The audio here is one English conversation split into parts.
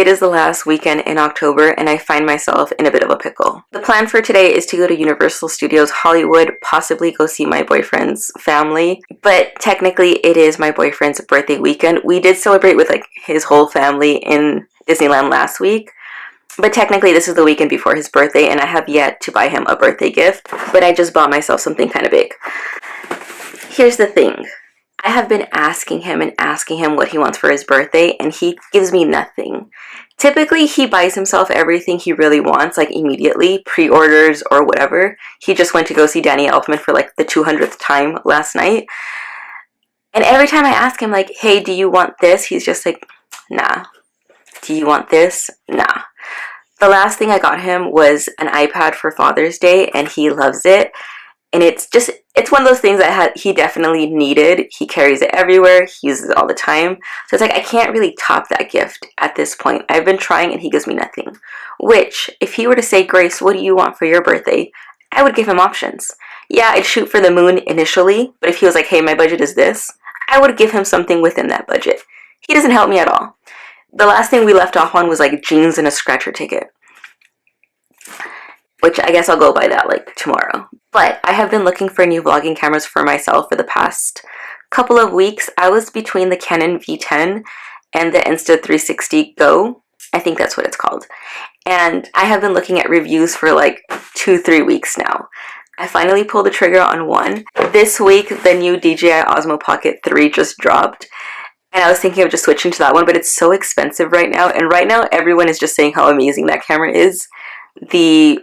It is the last weekend in October and I find myself in a bit of a pickle. The plan for today is to go to Universal Studios Hollywood, possibly go see my boyfriend's family, but technically it is my boyfriend's birthday weekend. We did celebrate with like his whole family in Disneyland last week, but technically this is the weekend before his birthday and I have yet to buy him a birthday gift, but I just bought myself something kind of big. Here's the thing. I have been asking him what he wants for his birthday, and he gives me nothing. Typically, he buys himself everything he really wants, like immediately, pre-orders or whatever. He just went to go see Danny Elfman for like the 200th time last night. And every time I ask him like, hey, do you want this? He's just like, nah. Do you want this? Nah. The last thing I got him was an iPad for Father's Day, and he loves it. And it's one of those things that he definitely needed. He carries it everywhere. He uses it all the time. So it's like, I can't really top that gift at this point. I've been trying and he gives me nothing. Which, if he were to say, Grace, what do you want for your birthday? I would give him options. Yeah, I'd shoot for the moon initially. But if he was like, hey, my budget is this, I would give him something within that budget. He doesn't help me at all. The last thing we left off on was like jeans and a scratcher ticket, which I guess I'll go by that like tomorrow. But I have been looking for new vlogging cameras for myself for the past couple of weeks. I was between the Canon V10 and the Insta360 Go. I think that's what it's called. And I have been looking at reviews for like 2-3 weeks now. I finally pulled the trigger on one. This week, the new DJI Osmo Pocket 3 just dropped. And I was thinking of just switching to that one, but it's so expensive right now. And right now, everyone is just saying how amazing that camera is. The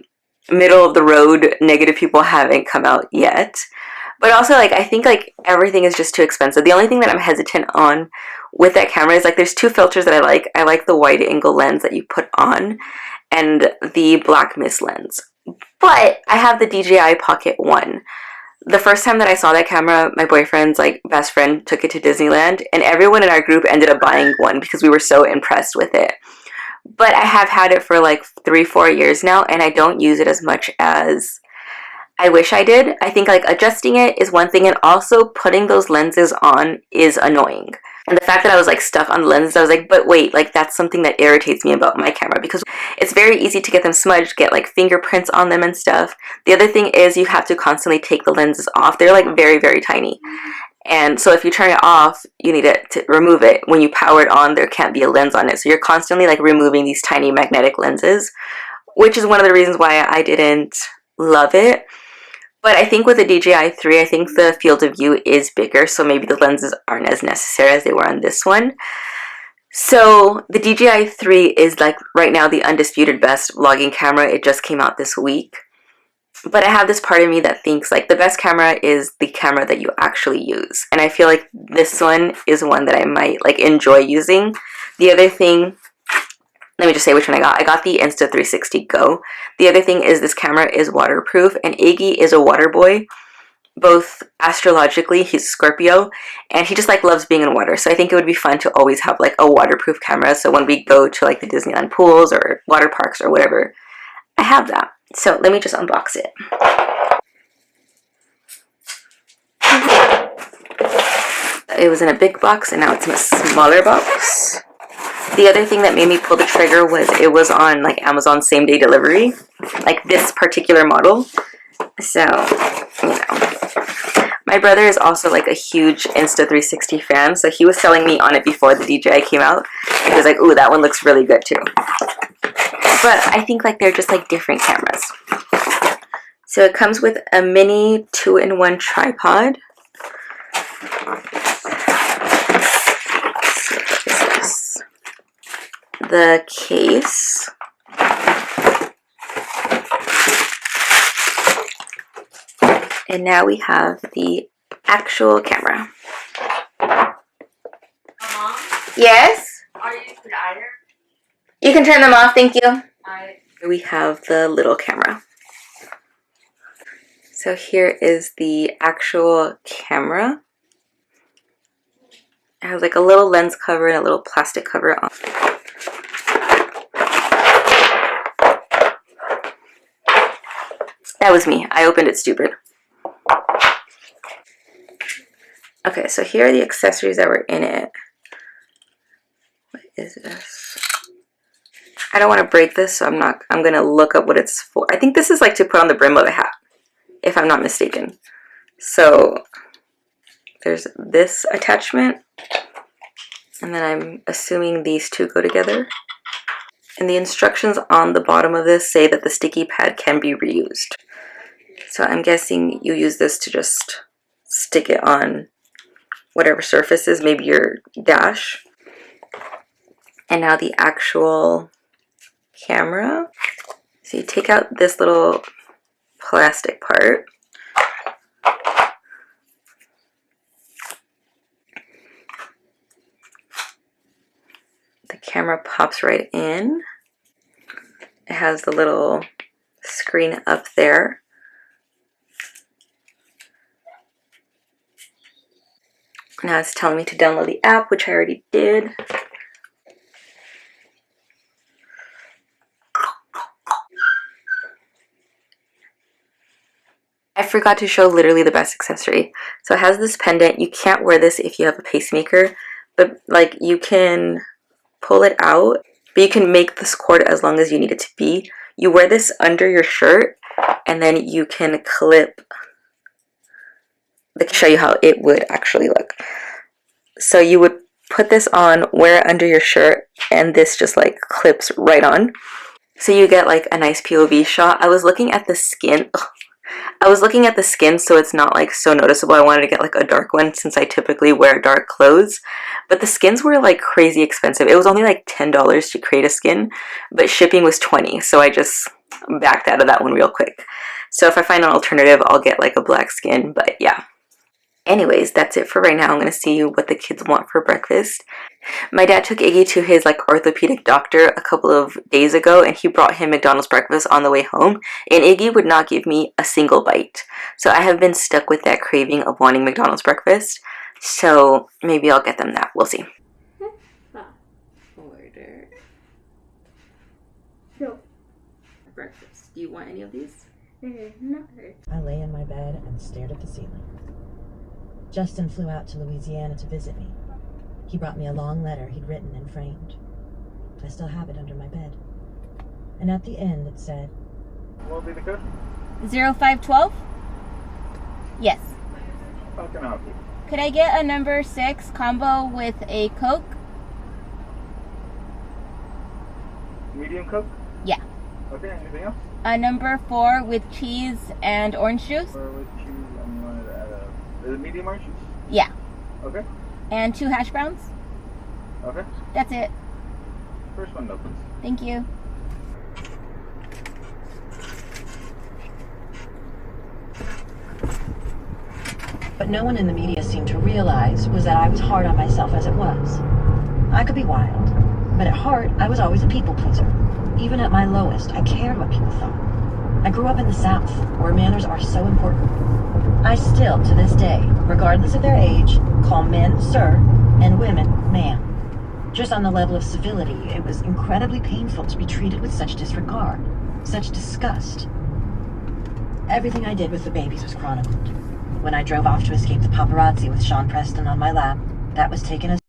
middle of the road negative people haven't come out yet, but also like I think like everything is just too expensive. The only thing that I'm hesitant on with that camera is like there's two filters that I like the wide angle lens that you put on and the black mist lens, but I have the DJI Pocket 1. The first time that I saw that camera, my boyfriend's like best friend took it to Disneyland and everyone in our group ended up buying one because we were so impressed with it. But I have had it for like 3-4 years now and I don't use it as much as I wish I did. I think like adjusting it is one thing and also putting those lenses on is annoying. And the fact that I was like stuck on the lenses, I was like, but wait, like that's something that irritates me about my camera because it's very easy to get them smudged, get like fingerprints on them and stuff. The other thing is you have to constantly take the lenses off. They're like very, very tiny. And so if you turn it off, you need to remove it. When you power it on, there can't be a lens on it. So you're constantly like removing these tiny magnetic lenses, which is one of the reasons why I didn't love it. But I think with the DJI 3, I think the field of view is bigger. So maybe the lenses aren't as necessary as they were on this one. So the DJI 3 is like right now the undisputed best vlogging camera. It just came out this week. But I have this part of me that thinks like the best camera is the camera that you actually use. And I feel like this one is one that I might like enjoy using. The other thing, let me just say which one I got. I got the Insta360 Go. The other thing is this camera is waterproof and Iggy is a water boy. Both astrologically, he's Scorpio and he just like loves being in water. So I think it would be fun to always have like a waterproof camera. So when we go to like the Disneyland pools or water parks or whatever, I have that. So let me just unbox it. It was in a big box and now it's in a smaller box. The other thing that made me pull the trigger was it was on like Amazon same-day delivery, like this particular model. So, you know. My brother is also like a huge Insta360 fan, so he was telling me on it before the DJI came out. He was like, ooh, that one looks really good too. But I think like they're just like different cameras. So it comes with a mini 2-in-1 tripod. The case. And now we have the actual camera. Yes? Are you the iron? You can turn them off, thank you. Here we have the little camera. So here is the actual camera. It has like a little lens cover and a little plastic cover on. That was me. I opened it stupid. Okay, so here are the accessories that were in it. What is this? I don't want to break this, so I'm gonna look up what it's for. I think this is like to put on the brim of a hat, if I'm not mistaken. So there's this attachment, and then I'm assuming these two go together. And the instructions on the bottom of this say that the sticky pad can be reused. So I'm guessing you use this to just stick it on whatever surface is, maybe your dash. And now the actual camera. So you take out this little plastic part. The camera pops right in. It has the little screen up there. Now it's telling me to download the app, which I already did. I forgot to show literally the best accessory. So it has this pendant. You can't wear this if you have a pacemaker, but like you can pull it out, but you can make this cord as long as you need it to be. You wear this under your shirt, and then you can clip. Let me show you how it would actually look. So you would put this on, wear it under your shirt, and this just like clips right on. So you get like a nice POV shot. I was looking at the skin. So it's not like so noticeable. I wanted to get like a dark one since I typically wear dark clothes. But the skins were like crazy expensive. It was only like $10 to create a skin, but shipping was $20. So I just backed out of that one real quick. So if I find an alternative, I'll get like a black skin, but yeah. Anyways, that's it for right now. I'm going to see what the kids want for breakfast. My dad took Iggy to his like orthopedic doctor a couple of days ago, and he brought him McDonald's breakfast on the way home, and Iggy would not give me a single bite. So I have been stuck with that craving of wanting McDonald's breakfast. So maybe I'll get them that. We'll see. Order. No. Breakfast. Do you want any of these? No. I lay in my bed and stared at the ceiling. Justin flew out to Louisiana to visit me. He brought me a long letter he'd written and framed. I still have it under my bed. And at the end it said, What will be the code? 0512? Yes. How can I help you? Could I get a number 6 combo with a Coke? Medium Coke? Yeah. Okay, anything else? A number 4 with cheese and orange juice? Or with cheese, and you wanted to add is it medium orange juice? Yeah. Okay. And 2 hash browns? Okay. That's it. First one though, please. Thank you. What no one in the media seemed to realize was that I was hard on myself as it was. I could be wild, but at heart, I was always a people pleaser. Even at my lowest, I cared what people thought. I grew up in the South, where manners are so important. I still, to this day, regardless of their age, call men sir and women ma'am. Just on the level of civility, it was incredibly painful to be treated with such disregard, such disgust. Everything I did with the babies was chronicled. When I drove off to escape the paparazzi with Sean Preston on my lap, that was taken as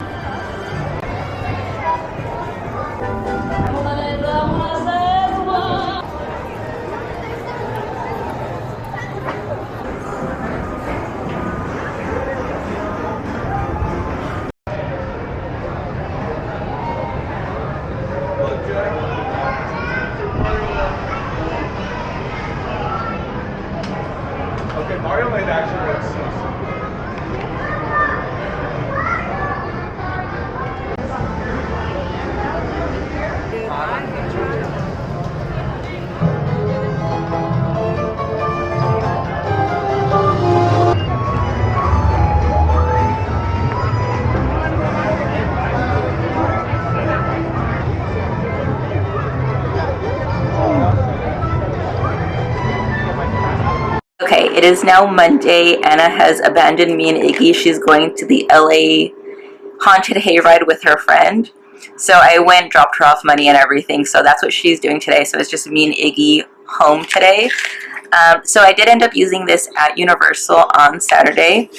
Okay, Mario might actually get some. Okay, it is now Monday. Anna has abandoned me and Iggy. She's going to the LA haunted hayride with her friend. So I went, dropped her off money and everything. So that's what she's doing today. So it's just me and Iggy home today. So I did end up using this at Universal on Saturday.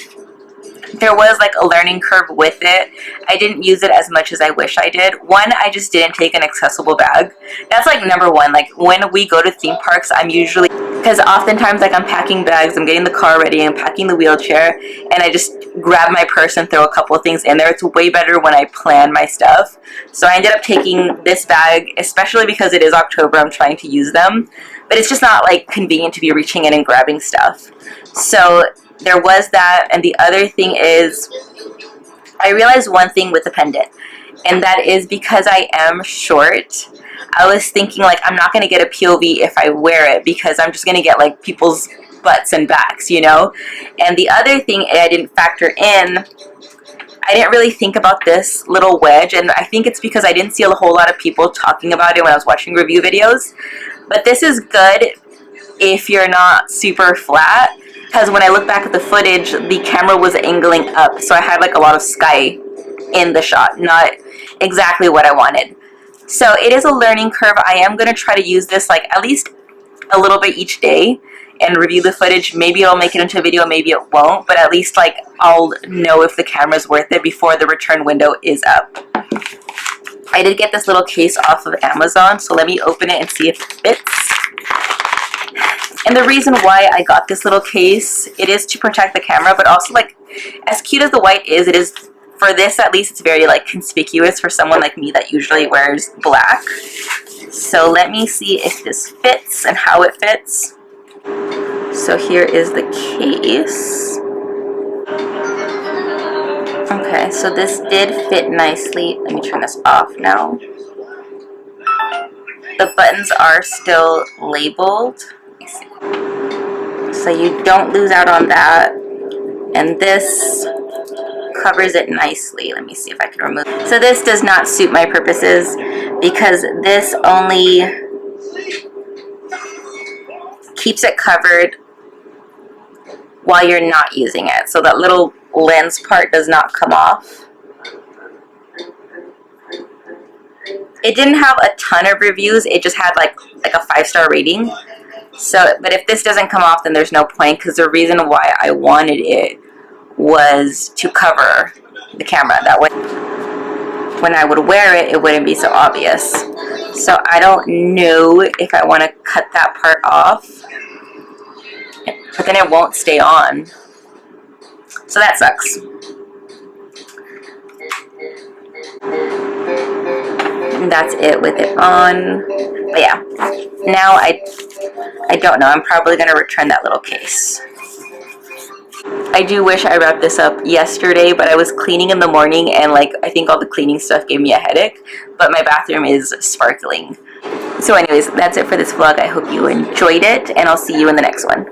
there was like a learning curve with it. I didn't use it as much as I wish I did. One, I just didn't take an accessible bag. That's like number one. Like when we go to theme parks, I'm usually, because oftentimes like I'm packing bags, I'm getting the car ready, I'm packing the wheelchair, and I just grab my purse and throw a couple of things in there. It's way better when I plan my stuff. So I ended up taking this bag, especially because it is October, I'm trying to use them. But it's just not like convenient to be reaching in and grabbing stuff. So there was that, and the other thing is, I realized one thing with the pendant, and that is because I am short, I was thinking like I'm not going to get a POV if I wear it because I'm just going to get like people's butts and backs, you know? And the other thing I didn't factor in, I didn't really think about this little wedge, and I think it's because I didn't see a whole lot of people talking about it when I was watching review videos. But this is good if you're not super flat, because when I look back at the footage, the camera was angling up, so I had like a lot of sky in the shot, not exactly what I wanted. So it is a learning curve. I am going to try to use this like at least a little bit each day and review the footage. Maybe it'll make it into a video, maybe it won't, but at least like I'll know if the camera's worth it before the return window is up. I did get this little case off of Amazon, so let me open it and see if it fits. And the reason why I got this little case, it is to protect the camera, but also like as cute as the white is, it is, for this at least, it's very like conspicuous for someone like me that usually wears black. So let me see if this fits and how it fits. So here is the case. Okay, so this did fit nicely. Let me turn this off now. The buttons are still labeled, so you don't lose out on that. And this covers it nicely. Let me see if I can remove it. So this does not suit my purposes because this only keeps it covered while you're not using it. So that little lens part does not come off. It didn't have a ton of reviews. It just had like a 5-star rating. So, but if this doesn't come off, then there's no point, because the reason why I wanted it was to cover the camera. That way, when I would wear it, it wouldn't be so obvious. So I don't know if I want to cut that part off, but then it won't stay on. So that sucks. And that's it with it on. But yeah, now I don't know. I'm probably going to return that little case. I do wish I wrapped this up yesterday, but I was cleaning in the morning and like I think all the cleaning stuff gave me a headache, but my bathroom is sparkling. So anyways, that's it for this vlog. I hope you enjoyed it, and I'll see you in the next one.